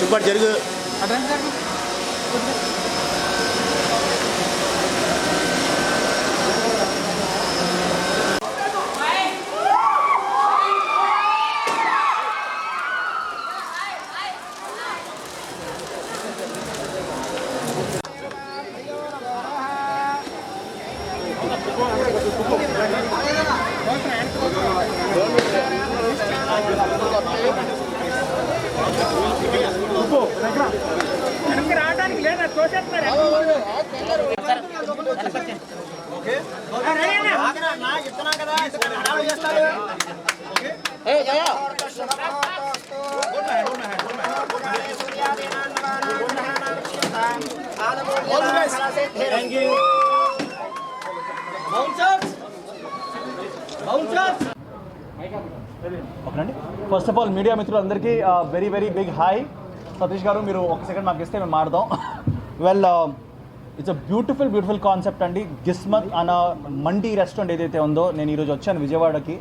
ఇప్పుడు జరుగు రావడానికి లేదా తోసేస్తారు ఓకేనండి. ఫస్ట్ ఆఫ్ ఆల్ మీడియా మిత్రులందరికీ very very big hi. Satish గారు మీరు ఒక సెకండ్ మాకు ఇస్తే మేము మాడదాం. Well it's a beautiful concept అండి. గిస్మత్ అన్న మండీ రెస్టారెంట్ ఏదైతే ఉందో, నేను ఈరోజు వచ్చాను విజయవాడకి.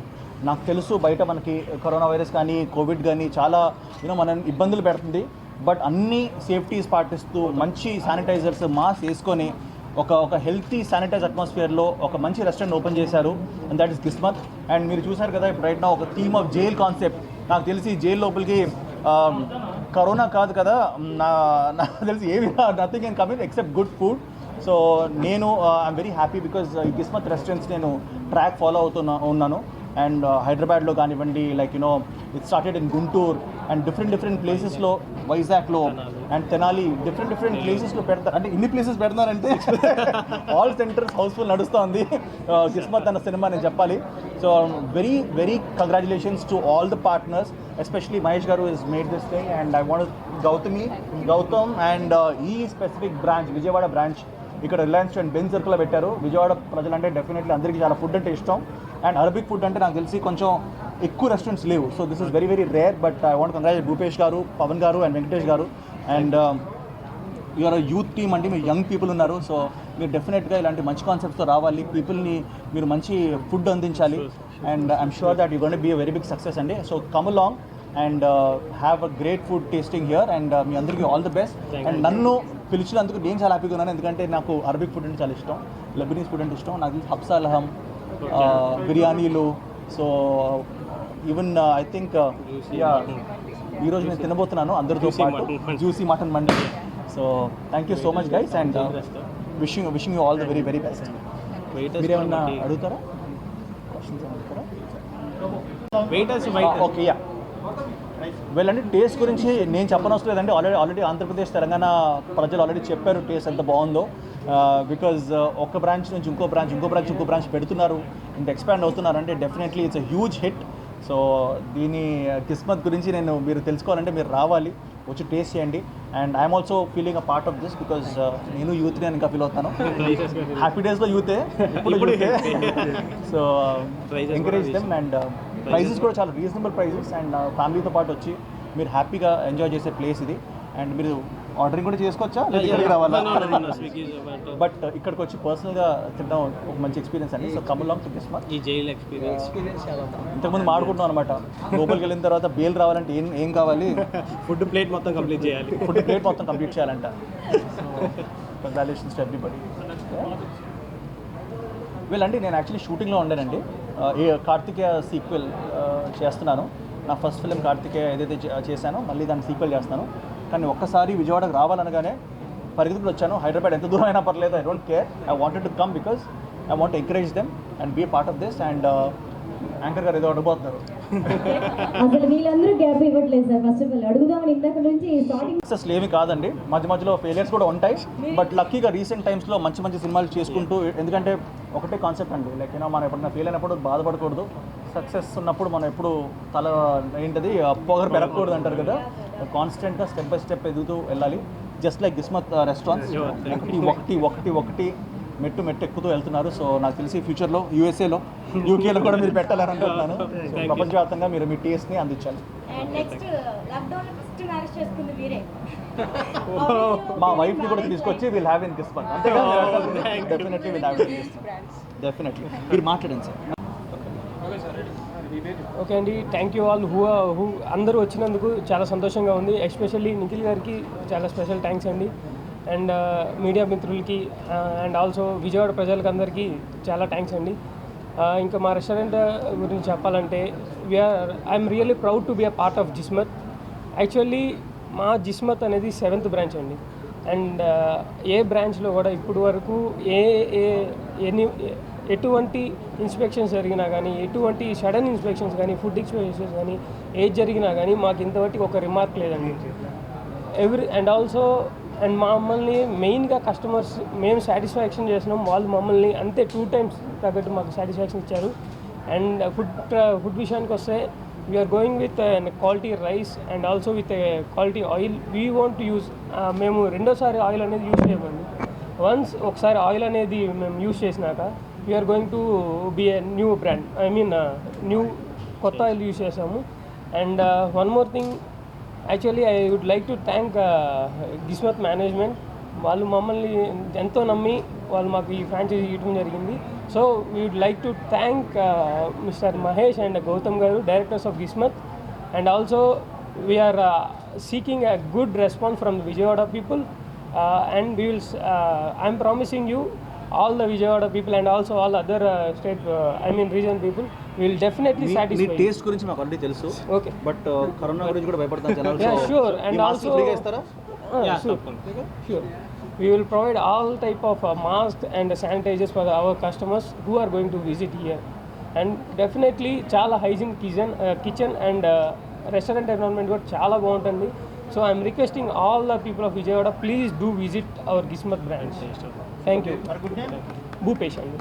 నాకు తెలుసు బయట మనకి కరోనా వైరస్ కానీ కోవిడ్ కానీ చాలా మనం ఇబ్బందులు పెడుతుంది. బట్ అన్ని సేఫ్టీస్ పాటిస్తూ మంచి శానిటైజర్స్ మాస్క్ వేసుకొని ఒక హెల్తీ శానిటైజ్ అట్మాస్ఫియర్లో ఒక మంచి రెస్టారెంట్ ఓపెన్ చేశారు. And that is గిస్మత్. అండ్ మీరు చూసారు కదా ఇప్పుడు రైట్ నా ఒక థీమ్ ఆఫ్ జైల్ కాన్సెప్ట్. నాకు తెలిసి జైలు లోపలికి కరోనా కాదు కదా, నాకు తెలిసి ఏమి nothing can come in except good food. So నేను ఐఎమ్ వెరీ హ్యాపీ బికాజ్ ఈ గిస్మత్ రెస్టారెంట్స్ నేను ట్రాక్ ఫాలో ఉన్నాను. అండ్ హైదరాబాద్లో కానివ్వండి, like it started in Guntur and different ప్లేసెస్లో, వైజాగ్లో అండ్ తెనాలి డిఫరెంట్ ప్లేసెస్లో పెడతారు. అంటే ఇన్ని ప్లేసెస్ పెడతారంటే ఆల్ సెంటర్స్ హౌస్ఫుల్ నడుస్తుంది కిస్మత్ అన్న సినిమా నేను చెప్పాలి. So very congratulations to all the partners, especially Mahesh గారు is made this thing. And I want Gautam and ఈ స్పెసిఫిక్ బ్రాంచ్ విజయవాడ బ్రాంచ్ ఇక్కడ రిలయన్స్ అండ్ బెంజ్ సర్కిల్లో పెట్టారు. విజయవాడ ప్రజలంటే డెఫినెట్లీ అందరికీ చాలా ఫుడ్ అంటే ఇష్టం. అండ్ అరబిక్ ఫుడ్ అంటే నాకు తెలిసి కొంచెం ఎక్కువ రెస్టారెంట్స్ లేవు. So this is very rare. But I want congratulate Bhupesh గారు, పవన్ గారు అండ్ వెంకటేష్ గారు. అండ్ యూఆర్ యూత్ టీమ్ అంటే మీరు యంగ్ పీపుల్ ఉన్నారు. సో మీరు డెఫినెట్గా ఇలాంటి మంచి కాన్సెప్ట్స్తో రావాలి, పీపుల్ని మీరు మంచి ఫుడ్ అందించాలి. And I'm sure that you gonna be a very big success అండి. So come along and have a great food tasting here. And మీ అందరికీ ఆల్ ది బెస్ట్. అండ్ నన్ను పిలిచినందుకు నేను చాలా హ్యాపీగా ఉన్నాను, ఎందుకంటే నాకు అరబిక్ ఫుడ్ అంటే చాలా ఇష్టం, లెబనీస్ ఫుడ్ అంటే ఇష్టం. నాకు హబ్సా లహమ్, బిర్యానీలు. సో ఈవెన్ ఐ థింక్ ఈరోజు నేను తినబోతున్నాను అందరితో పాటు juicy mutton mandi. So thank you so much guys and wishing you all the very best. మీరేమన్నా అడుగుతారా? ఓకే యా వెళ్ళండి. టేస్ట్ గురించి నేను చెప్పనవసరం లేదండి. ఆల్రెడీ ఆంధ్రప్రదేశ్ తెలంగాణ ప్రజలు ఆల్రెడీ చెప్పారు టేస్ట్ ఎంత బాగుందో. బికాజ్ ఒక బ్రాంచ్ నుంచి ఇంకో బ్రాంచ్ పెడుతున్నారు, ఇంత ఎక్స్పాండ్ అవుతున్నారు అంటే definitely it's a huge hit. So దీని కిస్మత్ గురించి మీరు తెలుసుకోవాలంటే మీరు రావాలి, వచ్చి టేస్ట్ చేయండి. And I'm also feeling a part of this because నేను యూత్ని ఇంకా ఫీల్ అవుతాను. హ్యాపీ డేస్లో యూతే, ఇప్పుడు యూతే. So encourage them. And prices కూడా చాలా రీజనబుల్ ప్రైజెస్. అండ్ ఫ్యామిలీతో పాటు వచ్చి మీరు హ్యాపీగా ఎంజాయ్ చేసే ప్లేస్ ఇది. అండ్ మీరు ఆర్డరింగ్ కూడా చేసుకోవచ్చా, లేదా ఇక్కడికి రావాలా? బట్ ఇక్కడికి వచ్చి పర్సనల్గా తినడం ఒక మంచి ఎక్స్పీరియన్స్ అండి. So come along to గిస్మత్. ఈ జైల్ ఎక్స్పీరియన్స్ ఇంతకుముందు మాడుకుంటున్నాం అనమాట, లోపలికి వెళ్ళిన తర్వాత బేల్ రావాలంటే ఏం కావాలి? ఫుడ్ ప్లేట్ మొత్తం కంప్లీట్ చేయాలంట. Congratulations to everybody. వీళ్ళండి నేను యాక్చువల్లీ షూటింగ్లో ఉండానండి. కార్తికేయ సీక్వెల్ చేస్తున్నాను. నా ఫస్ట్ ఫిలిం కార్తికేయ ఏదైతే చేశానో మళ్ళీ దాన్ని సీక్వెల్ చేస్తాను. కానీ ఒక్కసారి విజయవాడకు రావాలనగానే పరిగెత్తుకుని వచ్చాను. హైదరాబాద్ ఎంత దూరం అయినా పర్లేదు, I don't care. I wanted to come because I want encourage them and be part of this. And anchor గారు ఏదో అడగబోతున్నారు. అసలు వీళ్ళందరూ గ్యాప్ ఇవ్వట్లేదు సార్. ఫస్ట్ ఆఫ్ ఆల్ అడుగుదామని ఇందాక నుంచి స్టార్టింగ్ సక్సెస్ ఏమి కాదండి, మధ్యలో ఫెయిలియర్స్ కూడా ఉంటాయి. బట్ లక్కీగా రీసెంట్ టైమ్స్లో మంచి సినిమాలు చేసుకుంటూ, ఎందుకంటే ఒకటే కాన్సెప్ట్ అండి, లైక్ మనం ఎప్పుడైనా ఫెయిల్ అయినప్పుడు బాధపడకూడదు. సక్సెస్ ఉన్నప్పుడు మనం ఎప్పుడు తల ఏంటది పొగరు పెరగకూడదు అంటారు కదా. కాన్స్టెంట్గా స్టెప్ బై స్టెప్ ఎదుగుతూ వెళ్ళాలి. జస్ట్ లైక్ గిస్మత్ రెస్టారెంట్స్ ఒకటి మెట్టు ఎక్కుతూ వెళ్తున్నారు. సో నాకు తెలిసి ఫ్యూచర్లో యూఎస్ఏలో యూకేలో కూడా మీరు పెట్టాలని అనుకుంటున్నాను. సో ప్రపంచవ్యాప్తంగా మీరు మీ టేస్ట్ని అందించాలి. మా వైఫ్ని కూడా తీసుకొచ్చి వీల్ హ్యావ్ ఇన్ గిస్మత్. అంతేగా? Definitely we'll have in గిస్మత్. Definitely మీరు మాట్లాడండి సార్. ఓకే అండి, థ్యాంక్ యూ ఆల్ హూ అందరూ వచ్చినందుకు చాలా సంతోషంగా ఉంది. ఎస్పెషల్లీ నిఖిల్ గారికి చాలా స్పెషల్ థ్యాంక్స్ అండి. అండ్ మీడియా మిత్రులకి అండ్ ఆల్సో విజయవాడ ప్రజలకి అందరికీ చాలా థ్యాంక్స్ అండి. ఇంకా మా రెస్టారెంట్ గురించి చెప్పాలంటే I'm really proud to be a part of Jismat. Actually మా జిస్మత్ అనేది 7th బ్రాంచ్ అండి. అండ్ ఏ బ్రాంచ్లో కూడా ఇప్పుడు వరకు ఎటువంటి ఇన్స్పెక్షన్స్ జరిగినా కానీ, ఎటువంటి సడన్ ఇన్స్పెక్షన్స్ కానీ, ఫుడ్ ఇన్స్పెక్షన్స్ కానీ ఏది జరిగినా కానీ మాకు ఇంతవరకు ఒక రిమార్క్ లేదండి. అండ్ మమ్మల్ని మెయిన్గా కస్టమర్స్ మేము సాటిస్ఫాక్షన్ చేసినాం, వాళ్ళు మమ్మల్ని అంతే 2 times తగ్గట్టు మాకు సాటిస్ఫాక్షన్ ఇచ్చారు. అండ్ ఫుడ్ విషయానికి వస్తే we're going with quality rice and also with quality oil. We want use మేము రెండోసారి ఆయిల్ అనేది యూజ్ చేయమండి. వన్స్ ఒకసారి ఆయిల్ అనేది మేము యూజ్ చేసినాక we are going to be a new brand, new కొత్త ఆయిల్ యూజ్ చేసాము. And one more thing, actually I would like to thank Jismat management. వాళ్ళు మమ్మల్ని ఎంతో నమ్మి వాళ్ళు మాకు ఈ ఫ్రాంచైజీ ఇవ్వడం జరిగింది. So we would like to thank mister Mahesh and Gautam గారు, directors of Gismat. And also we are seeking a good response from the Vijayawada people, and we will I'm promising you all the Vijayawada people and also all other state region people will definitely satisfy you. Taste గురించి మాకు already తెలుసు, Okay. But corona గురించి కూడా భయపడతాను జనాలు. Yeah, sure. And also ఫ్రీగా ఇస్తారా? Sure. We will provide all type of masks and sanitizers for our customers who are going to visit here. And definitely చాలా hygiene kitchen and restaurant environment కూడా చాలా బాగుంటుంది. So I'm requesting all the people of Vijayawada, please do visit our గిస్మత్ branch. Thank you. Bhupesh అండి.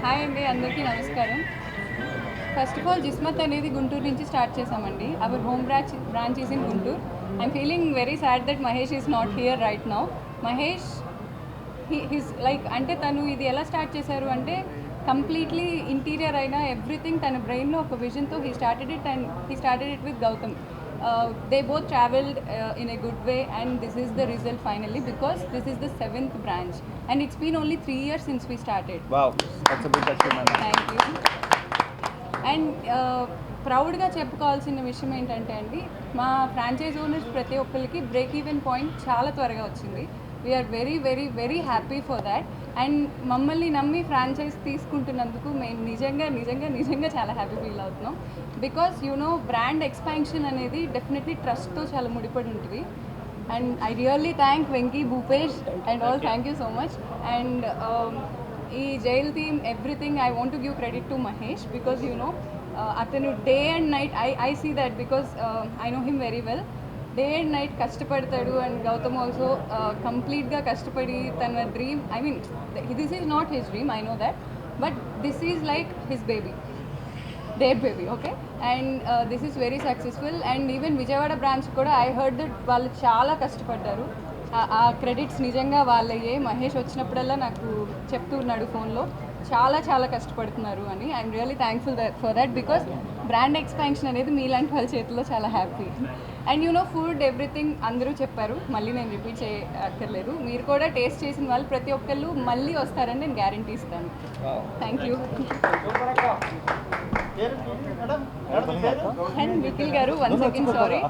Hi అండి, అందరికీ నమస్కారం. First of all Jismat అనేది గుంటూరు నుంచి స్టార్ట్ చేసామండి. Our home branch is in Guntur. I'm feeling very sad that Mahesh is not here right now. Mahesh his like అంటే తను ఇది ఎలా స్టార్ట్ చేశారు అంటే కంప్లీట్లీ ఇంటీరియర్ అయినా ఎవ్రీథింగ్ తన బ్రెయిన్లో ఒక విజన్తో he started it with Gautam. They both travelled in a good way, and this is the result finally, because this is the 7th branch and it's been only 3 years since we started. Wow, that's a big achievement. Thank you. And ప్రౌడ్గా చెప్పుకోవాల్సిన విషయం ఏంటంటే అండి, మా franchise owners ప్రతి ఒక్కరికి break even point చాలా త్వరగా వచ్చింది. We are very very very happy for that. And మమ్మల్ని నమ్మి ఫ్రాంచైజ్ తీసుకుంటున్నందుకు మేము నిజంగా చాలా హ్యాపీ ఫీల్ అవుతున్నాం. బికాస్ బ్రాండ్ ఎక్స్పాన్షన్ అనేది డెఫినెట్లీ ట్రస్ట్తో చాలా ముడిపడి ఉంటుంది. And I really thank Venky, Bhupesh and all, thank you so much. And ఈ jail theme everything I want to give credit to Mahesh, because అతను day and night I see that because I know him very well. Day and night కష్టపడతాడు. And Gautam also కంప్లీట్గా కష్టపడి తన dream, this is not his dream, I know that, but this is like his baby, their baby, okay? And this is very successful. And even Vijayawada branch కూడా I heard that వాళ్ళు చాలా కష్టపడ్డారు. ఆ credits నిజంగా వాళ్ళయ్యే. మహేష్ వచ్చినప్పుడల్లా నాకు చెప్తూ ఉన్నాడు ఫోన్లో, చాలా కష్టపడుతున్నారు అని. I'm really thankful for that, because brand expansion అనేది మీలాంటి వాళ్ళ చేతిలో చాలా హ్యాపీ. అండ్ ఫుడ్ ఎవ్రీథింగ్ అందరూ చెప్పారు, మళ్ళీ నేను రిపీట్ చేయక్కర్లేదు. మీరు కూడా టేస్ట్ చేసిన వాళ్ళు ప్రతి ఒక్కళ్ళు మళ్ళీ వస్తారని నేను గ్యారంటీ ఇస్తాను. Thank you. అండ్ నిఖిల్ గారు, 1 second, సారీ.